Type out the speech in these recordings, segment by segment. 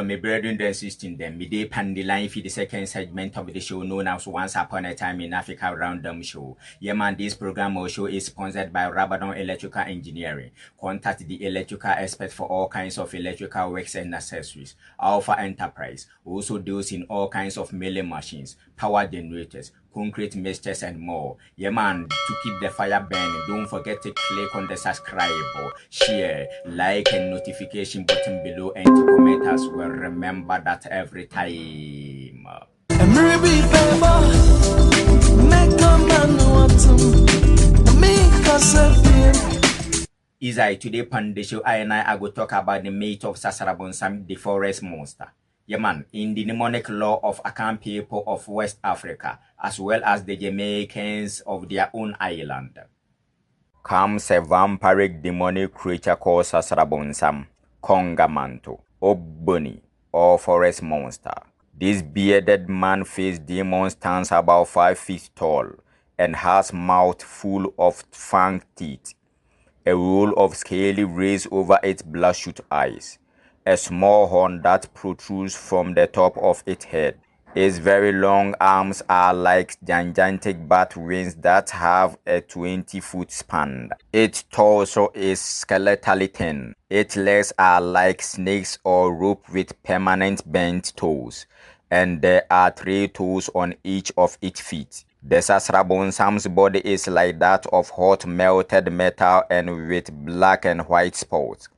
Well, my brethren and sisters, them, me day pan the line for the second segment of the show known as Once Upon a Time in Africa Random Show. Yeah, man, this program or show is sponsored by Rabadon Electrical Engineering. Contact the electrical expert for all kinds of electrical works and accessories. Alpha Enterprise also deals in all kinds of milling machines, power generators, concrete mixtures, and more. Yeah, man, to keep the fire burning, don't forget to click on the subscribe or share, like, and notification button below, and to comment as well. Remember that every time. Isai, today on the show, I go talk about the myth of Sasabonsam, the forest monster. Yeah, man, in the mnemonic law of Akan people of West Africa, as well as the Jamaicans of their own island, comes a vampiric demonic creature called Sasabonsam, Kongamato, Obboney, or forest monster. This bearded man-faced demon stands about 5 feet tall and has mouth full of fanged teeth, a row of scaly rays over its bloodshot eyes, a small horn that protrudes from the top of its head. Its very long arms are like gigantic bat wings that have a 20-foot span. Its torso is skeletally thin. Its legs are like snakes or rope with permanent bent toes, and there are 3 toes on each of its feet. The Sasabonsam's body is like that of hot melted metal and with black and white spots,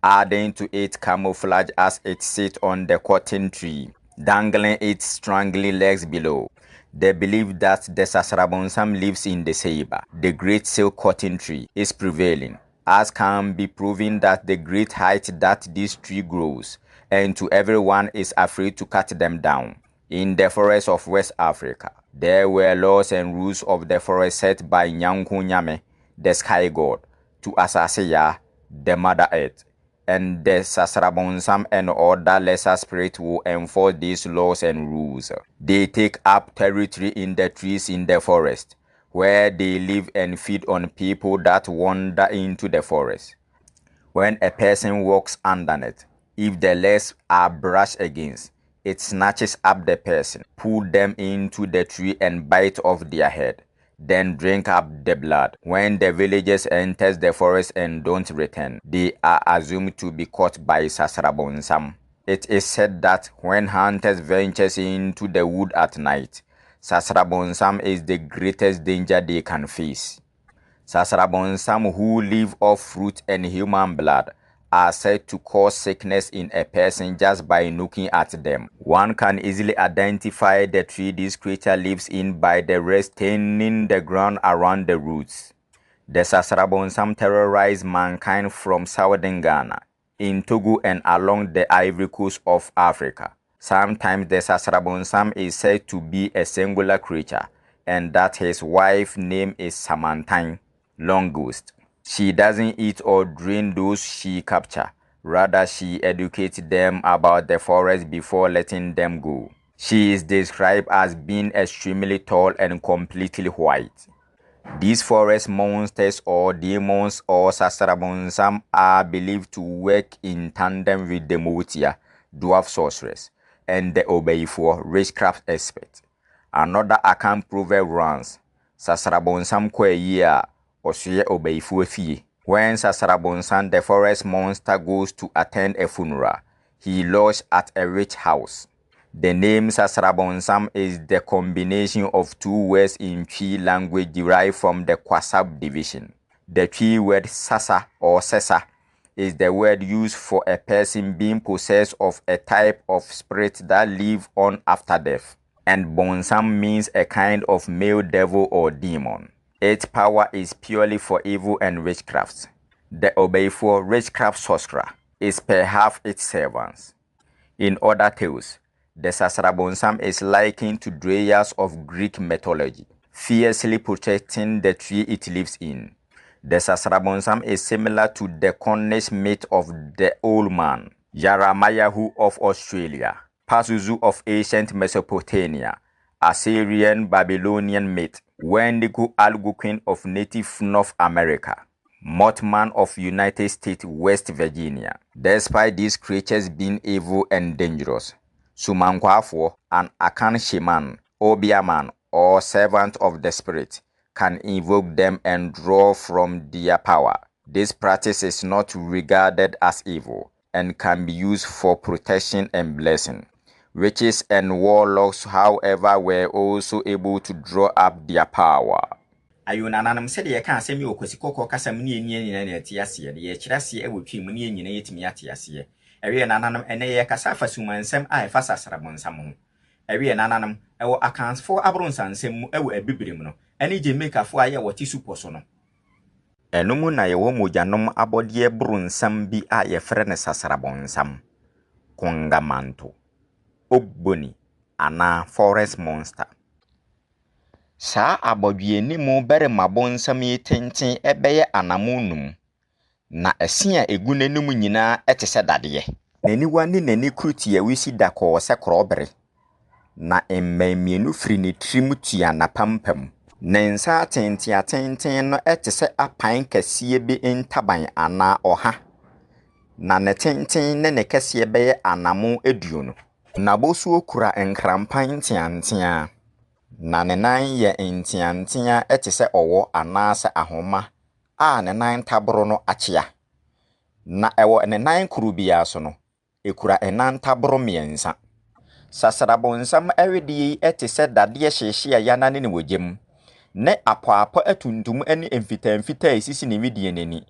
adding to its camouflage as it sits on the cotton tree, dangling its strangling legs below. They believe that the Sasabonsam lives in the Ceiba. The great silk cotton tree is prevailing, as can be proven that the great height that this tree grows, and to everyone is afraid to cut them down. In the forests of West Africa, there were laws and rules of the forest set by Nyanku Nyame, the sky god, to Asasiya, the mother earth, and the Sasabonsam and other lesser spirits will enforce these laws and rules. They take up territory in the trees in the forest, where they live and feed on people that wander into the forest. When a person walks underneath, if the legs are brushed against, it snatches up the person, pull them into the tree and bite off their head, then drink up the blood. When the villagers enter the forest and don't return, they are assumed to be caught by Sasabonsam. It is said that when hunters venture into the wood at night, Sasabonsam is the greatest danger they can face. Sasabonsam who live off fruit and human blood are said to cause sickness in a person just by looking at them. One can easily identify the tree this creature lives in by the rest staining the ground around the roots. The Sasabonsam terrorize mankind from southern Ghana, in Togo and along the Ivory Coast of Africa. Sometimes the Sasabonsam is said to be a singular creature, and that his wife's name is Samantan, long ghost. She doesn't eat or drink those she captures. Rather, she educates them about the forest before letting them go. She is described as being extremely tall and completely white. These forest monsters or demons or Sasabonsam are believed to work in tandem with the Motia, dwarf sorceress, and the Obboney, witchcraft expert. Another Akan proverb runs, Sasabonsam kwe yea, Osuye Obboney fie. When Sasabonsam, the forest monster, goes to attend a funeral, he lodges at a rich house. The name Sasabonsam is the combination of 2 words in Twi language derived from the Kwasab division. The Twi word Sasa or Sesa is the word used for a person being possessed of a type of spirit that live on after death. And Bonsam means a kind of male devil or demon. Its power is purely for evil and witchcraft. The Obboney, witchcraft sorcerer, is perhaps its servants. In other tales, the Sasabonsam is likened to Dryas of Greek mythology, fiercely protecting the tree it lives in. The Sasabonsam is similar to the Cornish myth of the Old Man, Yaramayahu of Australia, Pazuzu of ancient Mesopotamia, Assyrian Babylonian myth, Wendigo Algonquin of native North America, Mothman of United States, West Virginia. Despite these creatures being evil and dangerous, Sumankwafoɔ, an Akan shaman, Obiaman, or servant of the spirit, can invoke them and draw from their power. This practice is not regarded as evil and can be used for protection and blessing. Witches and warlocks, however, were also able to draw up their power. Ayo nananam said ye can send me okosiko kasam ni na atiase de ye kyerase e wotwe mu ni nyina yetimi atiase ewe nananam ene ye kasa fa sumansam a fa sasarabonsam ho ewe nananam ewo akansfo abronsansam mu ewo abibirem no ene Jamaica fo aye wote supo so no enumu na ye wo mojanom abode bronsam bi a ye frɛ ne sasarabonsam Kongamato, Obboney ana forest monster. Saa abodwe ni mu bere mabonsam yi tenten ebeye anamunum na ese a egu nanum nyina etese dade naniwa ni nani kruti ya wisi dako se krobere na emmemienu firi ne trim tua na pampam nensa tenten no etese apan kase bi ntaban ana oha na ne tenten ne kase beye anamu eduonu na bosu okura enkrampan tiantia na ne nan ye ntiantia etese owo anase ahoma a ne nan tabro no achia na ewo ne nan kuru bia so no ekura enan tabro miensa sasarabonsam ewedi etese dade hyehye ya na ne wogem ne apoapo atuntum ene emfita esisi ne widie nani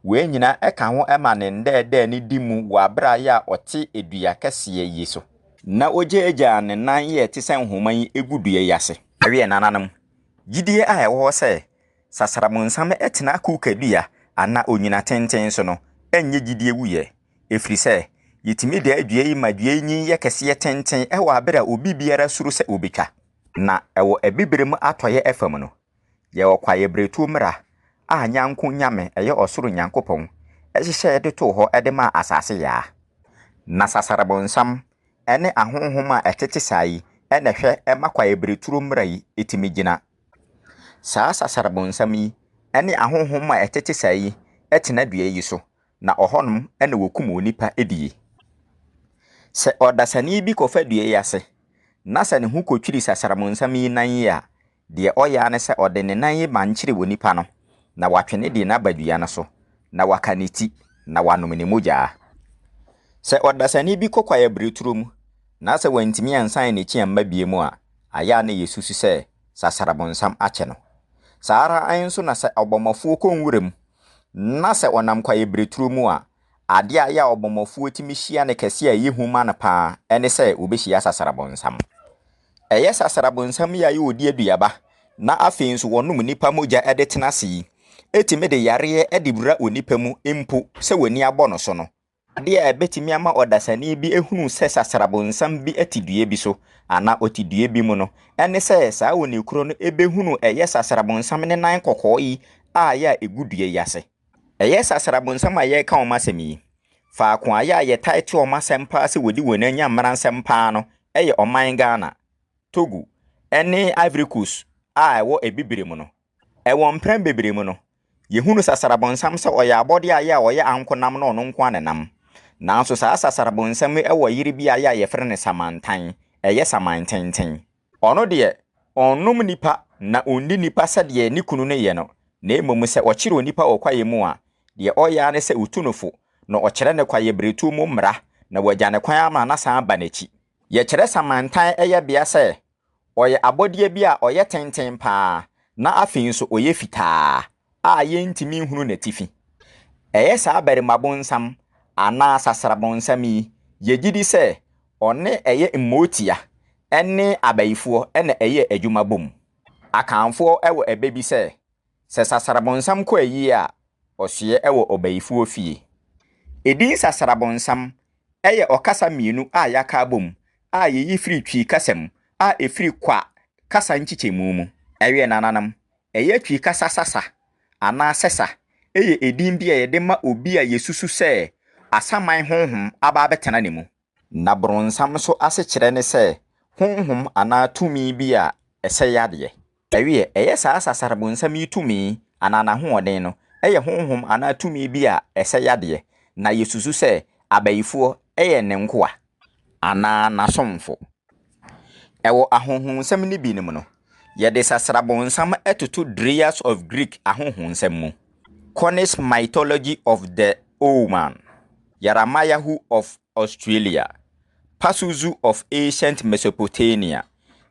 we nyina eka ho ema ne ndede ne dimu wa bra ya ote edua kase yi so na ojeeja ne nan ye tese nhoman egudue yase awie nananam gidie a ewo se sasarabonsam etena kukadua ana onyina tenten so no enye gidie wuye efri se yitimi de adue yi madue nyi ye kase tenten ewo abera obi biara suru se obika na ewo ebibirem atoye efam no ye okwaye bretu mra a nyanko nyame eye osoro nyankopon ehye de to ho ede ma asase ya na sasarabonsam ene ahonhoma etete sai ene hwe emakwaye breturu mra yi etimi gina saa sasarabonsam yi ene ahonhoma etete sai etena dua yi so na ohonum ene wokum onipa edie se odasani bi kofa dua yi ase na se ne hu kotwiri sasarabonsam yi nan ya de oya ne se ode ne nan yi mankyere wonipa no na watwene de na badua na so na wakaniti na wanom ne mogya se odasani bi kokwaye bretrum na se wantimi ansan ne chiamba biemu a aya na yesusu se sasarabonsam ache no saara ayinso na se obomafuo konwurem na se onam kwaye bretrum a ade aya obomafuo timi hia ne kase a yehuma na pa ene se obehia sasarabonsam eye sasarabonsam ya ye odi aduaba na afenso wonum nipa mogya edetena se etime de yare edibura onipa mu empo se wani abono so no ade a betimi ama odasani bi ehunu se sasarabonsam bi atidue bi so ana otidue bi mu no ene se saa woni kuro no ebehunu eye sasarabonsam ne nan kokko yi a ya egudue yase eye sasarabonsam aye ka omasemi fa ko aya ye title omasempa se wodi wonanya mmransempa no eye oman Ghana Togo ene Ivory Coast a ewo ebibirem no ewo mpran bebirem no yehunu sasarabonsam se oya abode aya oye ankonam no nko anenam nanso saa sasarabonsam ewo yiri bia aya ye frɛ ne Samantan eye Samantan ono de onum nipa na onni nipa se de ni kunu ne ye no na emom se okire onipa okwaye mu a de oya ne se utunofo na okire ne kwaye bretu mu mra na wagya ne kwan ama na san ba nachi ye kire Samantan eye bia se oye abode bia oye tenten pa na afin so oye fitaa a ye ntimi hunu natifi eye saa bere mabonsam ana sasarabonsam yi yegidi se one eye mmotia ene abayifuo ene eye adwumabom akanfo ewo ebebi se sasarabonsam ko ayi a osye ewo obayifuo fie edin sasarabonsam eye okasa mienu a yaka bom a ye yifiri twi kasam a efiri kwa kasa nchichemu mu ewe nananam eye twi kasa sasa ana sesa eye edin bia ye de ma obi a yesusu se asaman honhom aba betena ne mu na bronsam so ase kire ne se honhom ana tumi bia ese yade ewe eye saa sasarabonsam yi tumi ana na hoɔden no Eye honhom ana tumi bi a ese yade na yesusu se abayifo eye ne nkoa ana nasomfo. Ewo ahonhonsam ni bi nim no. Yede Sasabonsam etoto Dryads of Greek ahonhonsam mu. Cornish mythology of the Oman. Yaramayahu of Australia. Pazuzu of ancient Mesopotamia.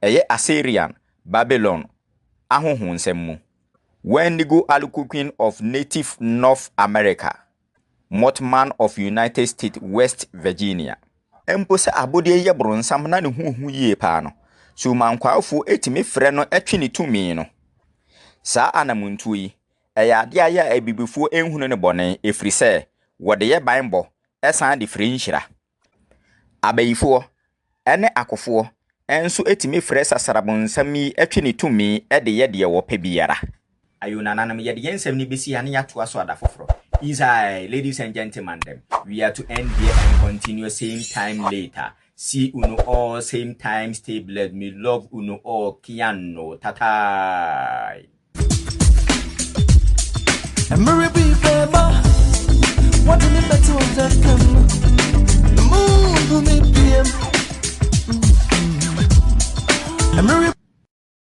Eye Assyrian, Babylon ahonhonsam mu. Wendigo Queen of native North America. Mothman of United States West Virginia. Empo se abode ye bronsam na ne huhu yie pa no. Sumankwafoɔ etimi frɛ no etwe ne tumi no. Saa anamuntu yi, ade aya abibifoɔ enhunu ne bɔne efiri sɛ wɔde ye banbɔ esan de firi nhyira. Abayifoɔ ene akofoɔ enso etimi frɛ Sasabonsam yi etwe ne tumi de ye de wɔpɛ biara. Ayunananam yede yensem ni besi ane yatoa so adafoforo. Isai, ladies and gentlemen, we are to end here and continue same time later. See uno all same time, stay blessed. Me love uno all kiano tatai. What do you better that come? The moon will be PM.